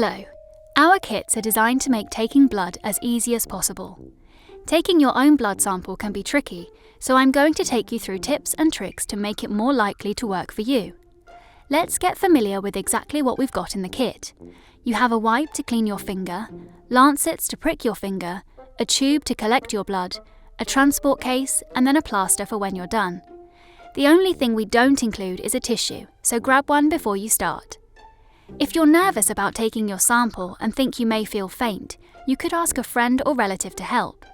Hello. Our kits are designed to make taking blood as easy as possible. Taking your own blood sample can be tricky, so I'm going to take you through tips and tricks to make it more likely to work for you. Let's get familiar with exactly what we've got in the kit. You have a wipe to clean your finger, lancets to prick your finger, a tube to collect your blood, a transport case, and then a plaster for when you're done. The only thing we don't include is a tissue, so grab one before you start. If you're nervous about taking your sample and think you may feel faint, you could ask a friend or relative to help.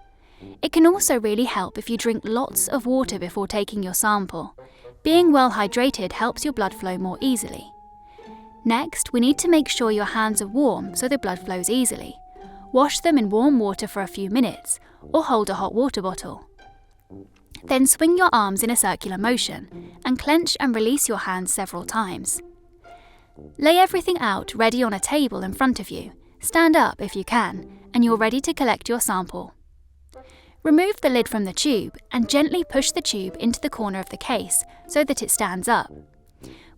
It can also really help if you drink lots of water before taking your sample. Being well hydrated helps your blood flow more easily. Next, we need to make sure your hands are warm so the blood flows easily. Wash them in warm water for a few minutes, or hold a hot water bottle. Then swing your arms in a circular motion, and clench and release your hands several times. Lay everything out ready on a table in front of you. Stand up if you can, and you're ready to collect your sample. Remove the lid from the tube and gently push the tube into the corner of the case so that it stands up.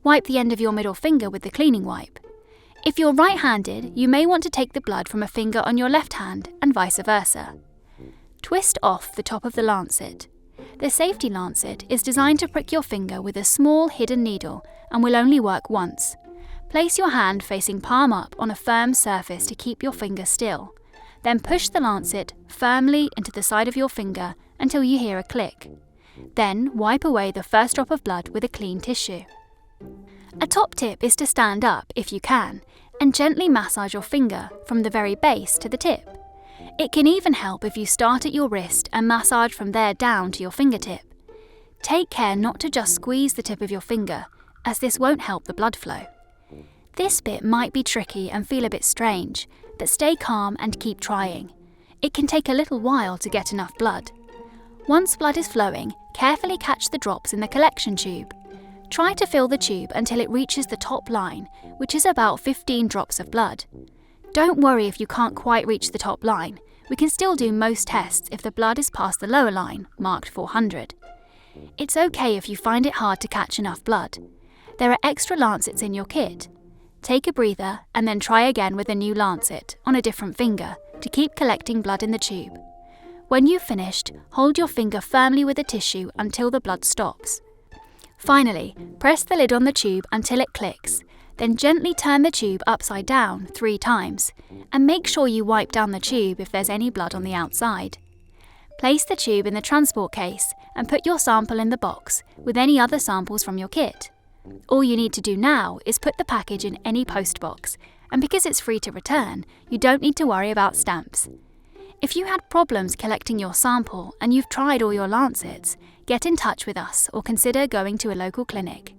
Wipe the end of your middle finger with the cleaning wipe. If you're right-handed, you may want to take the blood from a finger on your left hand and vice versa. Twist off the top of the lancet. The safety lancet is designed to prick your finger with a small hidden needle and will only work once. Place your hand facing palm up on a firm surface to keep your finger still. Then push the lancet firmly into the side of your finger until you hear a click. Then wipe away the first drop of blood with a clean tissue. A top tip is to stand up, if you can, and gently massage your finger from the very base to the tip. It can even help if you start at your wrist and massage from there down to your fingertip. Take care not to just squeeze the tip of your finger, as this won't help the blood flow. This bit might be tricky and feel a bit strange, but stay calm and keep trying. It can take a little while to get enough blood. Once blood is flowing, carefully catch the drops in the collection tube. Try to fill the tube until it reaches the top line, which is about 15 drops of blood. Don't worry if you can't quite reach the top line. We can still do most tests if the blood is past the lower line, marked 400. It's okay if you find it hard to catch enough blood. There are extra lancets in your kit. Take a breather and then try again with a new lancet on a different finger to keep collecting blood in the tube. When you've finished, hold your finger firmly with the tissue until the blood stops. Finally, press the lid on the tube until it clicks, then gently turn the tube upside down 3 times, and make sure you wipe down the tube if there's any blood on the outside. Place the tube in the transport case and put your sample in the box with any other samples from your kit. All you need to do now is put the package in any post box, and because it's free to return, you don't need to worry about stamps. If you had problems collecting your sample and you've tried all your lancets, get in touch with us or consider going to a local clinic.